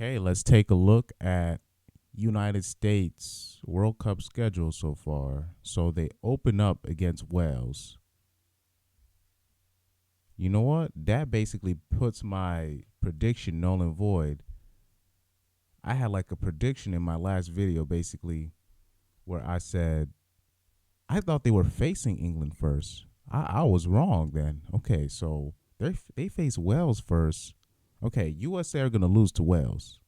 Okay, let's take a look at United States World Cup schedule so far. So they open up against Wales. You know what? That basically puts my prediction null and void. I had like a prediction in my last video basically where I said I thought they were facing England first. I was wrong then. Okay, so they face Wales first. Okay, USA are gonna lose to Wales.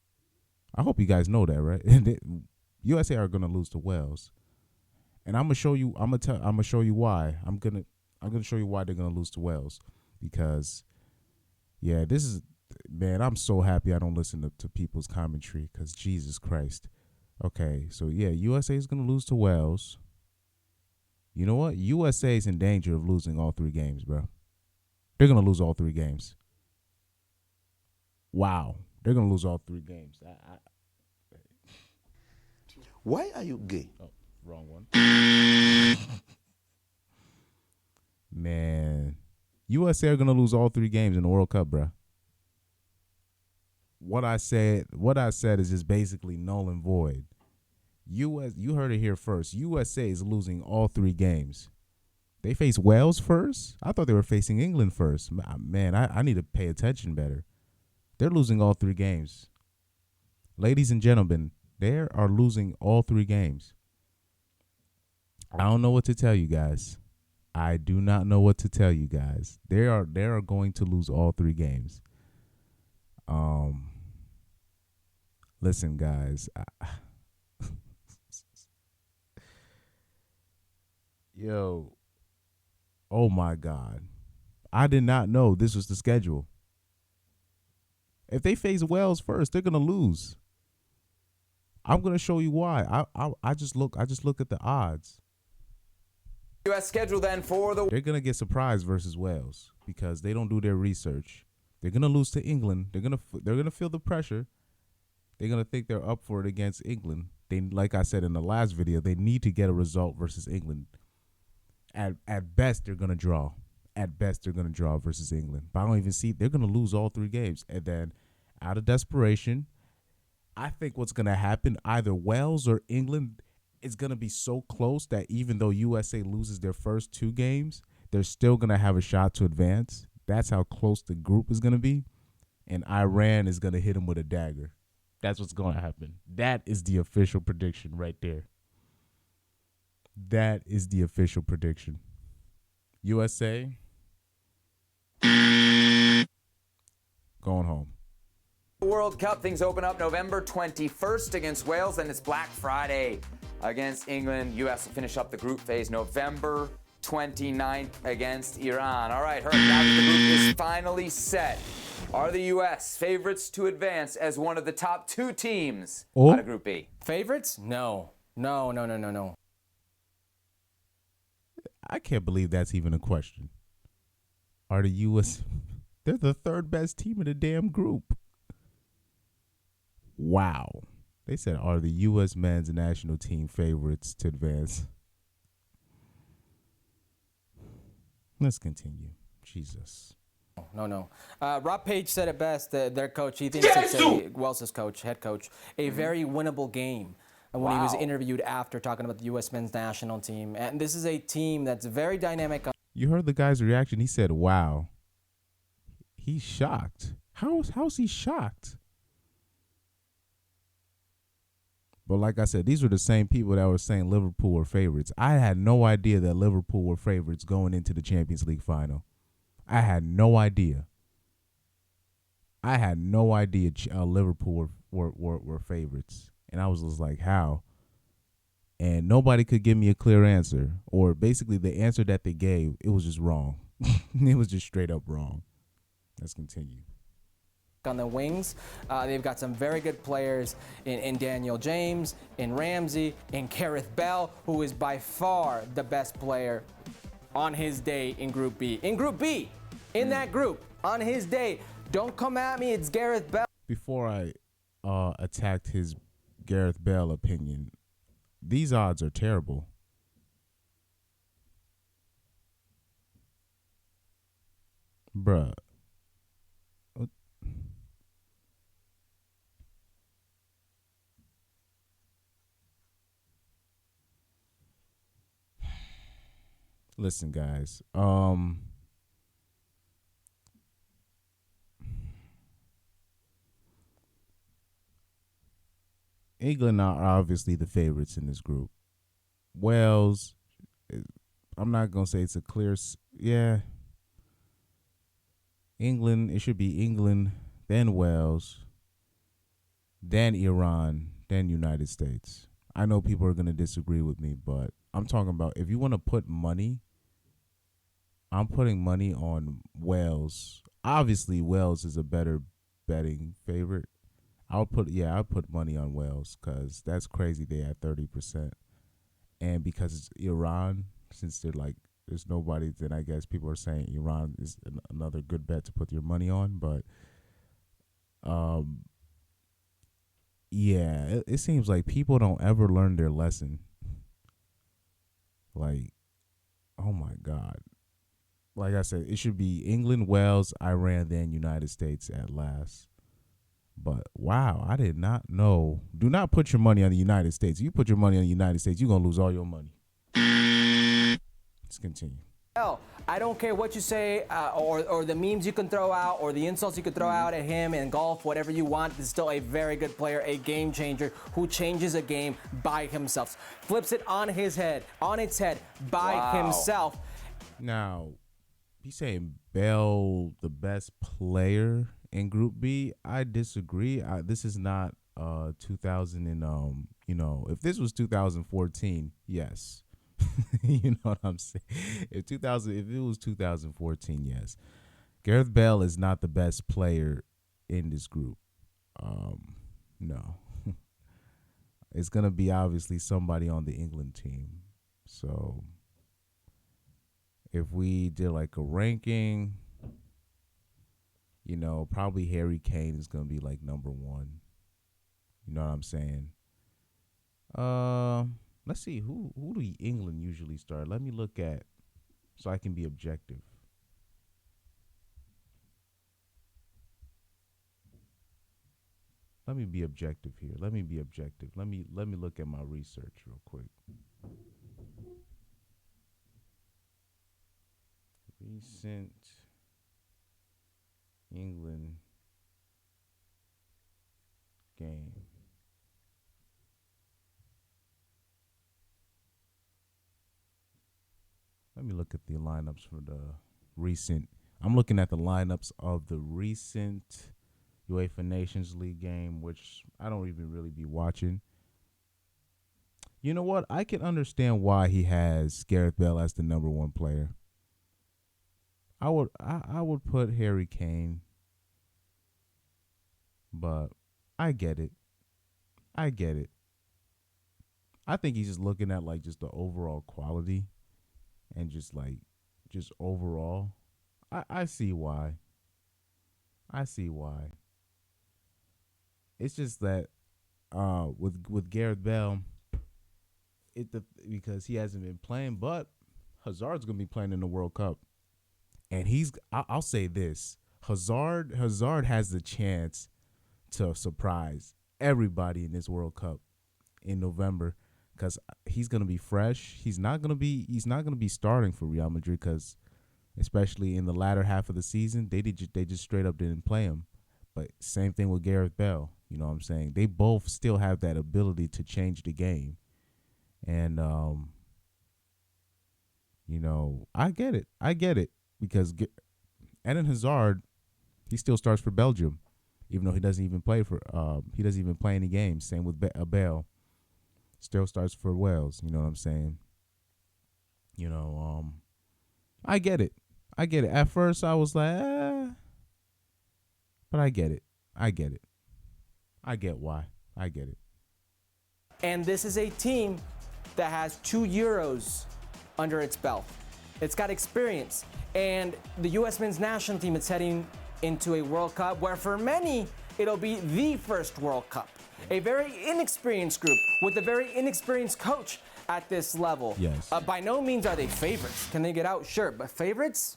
I hope you guys know that, right? USA are gonna lose to Wales, and I'm gonna show you. I'm gonna show you why. I'm gonna show you why they're gonna lose to Wales, because yeah, this is man. I'm so happy I don't listen to people's commentary, because Jesus Christ. Okay, so yeah, USA is gonna lose to Wales. You know what? USA is in danger of losing all three games, bro. They're gonna lose all three games. Wow, they're gonna lose all three games. Why are you gay? Oh, wrong one. Man, USA are gonna lose all three games in the World Cup, bro. What I said is just basically null and void. You heard it here first. USA is losing all three games. They face Wales first? I thought they were facing England first. Man, I need to pay attention better. They're losing all three games. Ladies and gentlemen, they are losing all three games. I don't know what to tell you guys. I do not know what to tell you guys. They are going to lose all three games. Listen, guys. Yo. Oh my God. I did not know this was the schedule. If they face Wales first, they're gonna lose. I'm gonna show you why. I just look at the odds. U.S. schedule then for the... They're gonna get surprised versus Wales because they don't do their research. They're gonna lose to England. They're gonna feel the pressure. They're gonna think they're up for it against England. They, like I said in the last video, they need to get a result versus England. At best, they're gonna draw. At best, they're gonna draw versus England. But I don't even see they're gonna lose all three games. And then, out of desperation, I think what's gonna happen, either Wales or England, is gonna be so close that even though USA loses their first two games, they're still gonna have a shot to advance. That's how close the group is gonna be, and Iran is gonna hit them with a dagger. That's what's gonna happen. That is the official prediction right there. That is the official prediction. USA going home. World Cup. Things open up November 21st against Wales, and it's Black Friday against England. U.S. will finish up the group phase November 29th against Iran. All right, Herb, now that the group is finally set, are the U.S. favorites to advance as one of the top two teams out of Group B? Favorites? No. No. I can't believe that's even a question. Are the U.S. They're the third best team in the damn group. Wow. They said, are the U.S. men's national team favorites to advance? Let's continue. Jesus. No. Rob Page said it best, their coach. He thinks it's Wales' coach, head coach, a very winnable game. And when he was interviewed after talking about the U.S. men's national team. And this is a team that's very dynamic. You heard the guy's reaction. He said, wow. He's shocked. How's he shocked? But like I said, these were the same people that were saying Liverpool were favorites. I had no idea that Liverpool were favorites going into the Champions League final. I had no idea. Liverpool were favorites. And I was just like, how? And nobody could give me a clear answer. Or basically the answer that they gave, it was just wrong. It was just straight up wrong. Let's continue. On the wings, they've got some very good players in Daniel James, in Ramsey, in Gareth Bale, who is by far the best player on his day in Group B. In Group B, in that group, on his day. Don't come at me, it's Gareth Bale. Before I attacked his Gareth Bale opinion, these odds are terrible. Bruh. Listen, guys. England are obviously the favorites in this group. Wales, I'm not gonna say it's a clear. Yeah, England. It should be England, then Wales, then Iran, then United States. I know people are gonna disagree with me, but I'm talking about if you want to put money, I'm putting money on Wales. Obviously, Wales is a better betting favorite. I'll put money on Wales because that's crazy. They had 30%, and because it's Iran, since they're like there's nobody, then I guess people are saying Iran is another good bet to put your money on. But um, yeah, it seems like people don't ever learn their lesson. Like, oh my God. Like I said, it should be England, Wales, Iran, then United States at last. But wow, I did not know. Do not put your money on the United States. If you put your money on the United States, you're going to lose all your money. Let's continue. I don't care what you say or the memes you can throw out or the insults you could throw out at him in golf, whatever you want. He's still a very good player, a game changer who changes a game by himself. Flips it on its head by himself. Now, he's saying Bell the best player in Group B. I disagree. This is not 2000 and if this was 2014, yes. You know what I'm saying? If it was 2014, yes. Gareth Bale is not the best player in this group. No. It's gonna be obviously somebody on the England team. So if we did like a ranking, probably Harry Kane is gonna be like number one. You know what I'm saying? Let's see who do England usually start. Let me look at so I can be objective. Let me be objective here. Let me look at my research real quick. Recent England game. Let me look at the lineups for the recent. I'm looking at the lineups of the recent UEFA Nations League game, which I don't even really be watching. You know what? I can understand why he has Gareth Bale as the number one player. I would put Harry Kane, but I get it. I think he's just looking at like just the overall quality and just overall. I see why. It's just that with Gareth Bale, because he hasn't been playing, but Hazard's gonna be playing in the World Cup. And I'll say this, Hazard has the chance to surprise everybody in this World Cup in November because he's gonna be fresh. He's not gonna be starting for Real Madrid because, especially in the latter half of the season, they just straight up didn't play him. But same thing with Gareth Bale. You know what I'm saying? They both still have that ability to change the game, and I get it. Because Eden Hazard, he still starts for Belgium, even though he doesn't even play any games. Same with Bale, still starts for Wales. You know what I'm saying? I get it. At first, I was like, but I get it. I get why. I get it. And this is a team that has 2 Euros under its belt. It's got experience. And the U.S. men's national team is heading into a World Cup where for many, it'll be the first World Cup. A very inexperienced group with a very inexperienced coach at this level. Yes. By no means are they favorites. Can they get out? Sure. But favorites?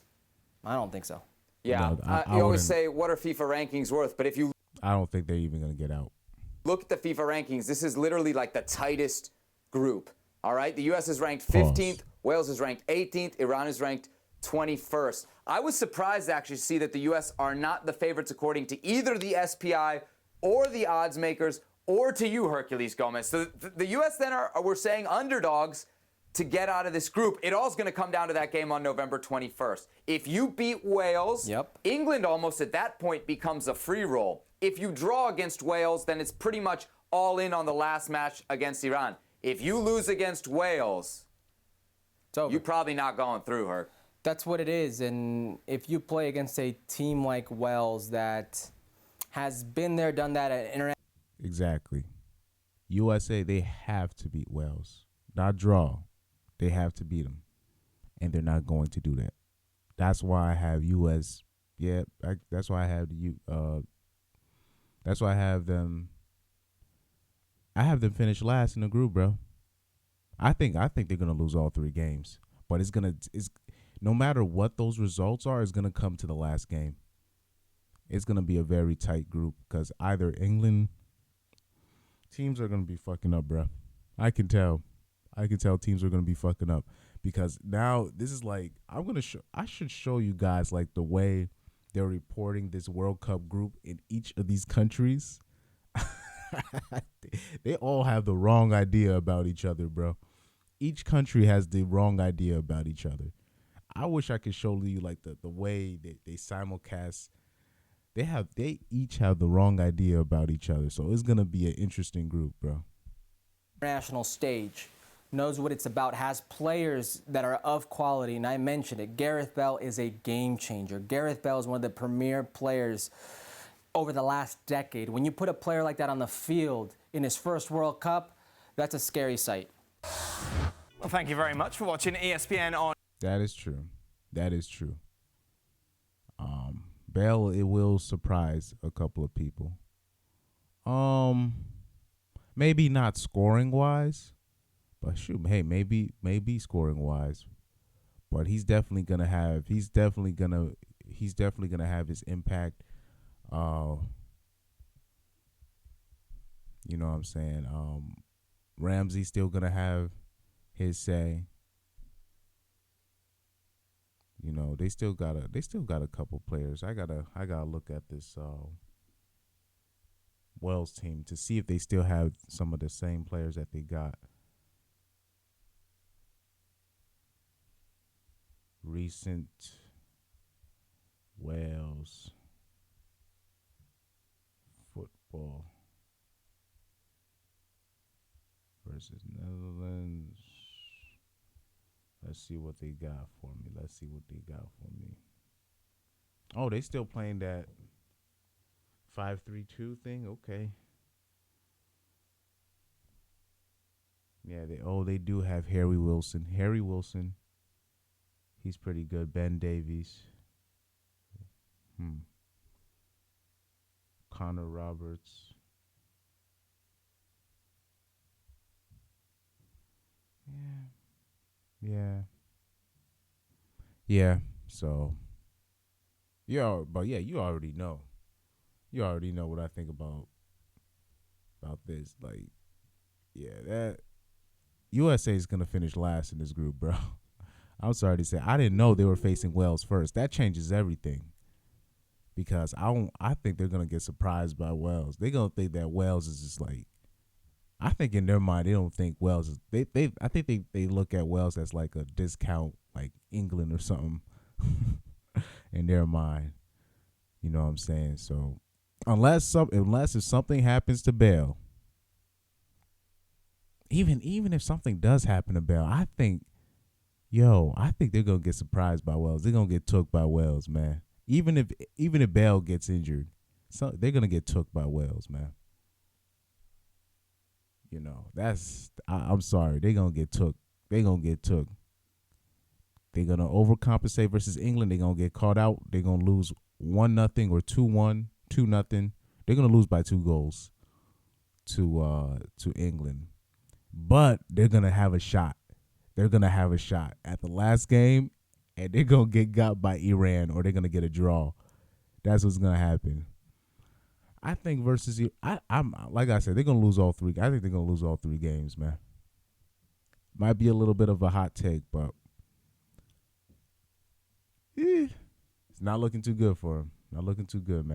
I don't think so. Yeah. No, I you always wouldn't. say, what are FIFA rankings worth? But if you I don't think they're even going to get out. look at the FIFA rankings, this is literally like the tightest group. All right? The U.S. is ranked 15th, Wales is ranked 18th. Iran is ranked 21st. I was surprised actually to see that the U.S. are not the favorites according to either the SPI or the odds makers or to you, Hercules Gomez. So the U.S. then we're saying underdogs to get out of this group. It all's going to come down to that game on November 21st. If you beat Wales, England almost at that point becomes a free roll. If you draw against Wales, then it's pretty much all in on the last match against Iran. If you lose against Wales, you're probably not going through, Herc. That's what it is. And if you play against a team like Wales that has been there, done that at international. Exactly. USA, they have to beat Wales. Not draw. They have to beat them. And they're not going to do that. That's why I have US. Yeah, that's why I have that's why I have them. I have them finish last in the group, bro. I think they're gonna lose all 3 games. But it's no matter what those results are, it's gonna come to the last game. It's gonna be a very tight group because either England teams are gonna be fucking up, bro. I can tell teams are gonna be fucking up because now this is like I should show you guys like the way they're reporting this World Cup group in each of these countries. They all have the wrong idea about each other, bro. Each country has the wrong idea about each other. I wish I could show you like the way they simulcast. They each have the wrong idea about each other. So it's gonna be an interesting group, bro. International stage, knows what it's about, has players that are of quality, and I mentioned it. Gareth Bale is a game changer. Gareth Bale is one of the premier players over the last decade. When you put a player like that on the field in his first World Cup, that's a scary sight. Well, thank you very much for watching ESPN on. That is true. That is true. Bale, it will surprise a couple of people. Maybe not scoring wise, but shoot, hey, maybe scoring wise. But he's definitely gonna have his impact. You know what I'm saying? Ramsey's still gonna have his say. You know, they still got a couple players. I gotta look at this Wales team to see if they still have some of the same players that they got. Recent Wales football versus Netherlands. Let's see what they got for me. Oh, they still playing that 5-3-2 thing? Okay. Yeah, they do have Harry Wilson. He's pretty good. Ben Davies. Connor Roberts. Yeah. So, you already know. You already know what I think about this. Like, yeah, that USA is gonna finish last in this group, bro. I'm sorry to say, I didn't know they were facing Wales first. That changes everything. Because I think they're gonna get surprised by Wales. They're gonna think that Wales is just like, I think in their mind they don't think Wales is I think they look at Wales as like a discount, like England or something in their mind. You know what I'm saying? So unless if something happens to Bale, even if something does happen to Bale, I think they're gonna get surprised by Wales. They're gonna get took by Wales, man. Even if Bale gets injured, they're gonna get took by Wales, man. You know, I'm sorry. They're gonna get took. They're gonna overcompensate versus England. They're gonna get caught out. They're gonna lose 1-0 or 2-1, 2-0. They're gonna lose by 2 goals to England. But they're gonna have a shot. They're gonna have a shot at the last game, and they're gonna get got by Iran, or they're gonna get a draw. That's what's gonna happen. I think I'm like I said, they're gonna lose all 3. I think they're gonna lose all 3 games, man. Might be a little bit of a hot take, but it's not looking too good for him. Not looking too good, man.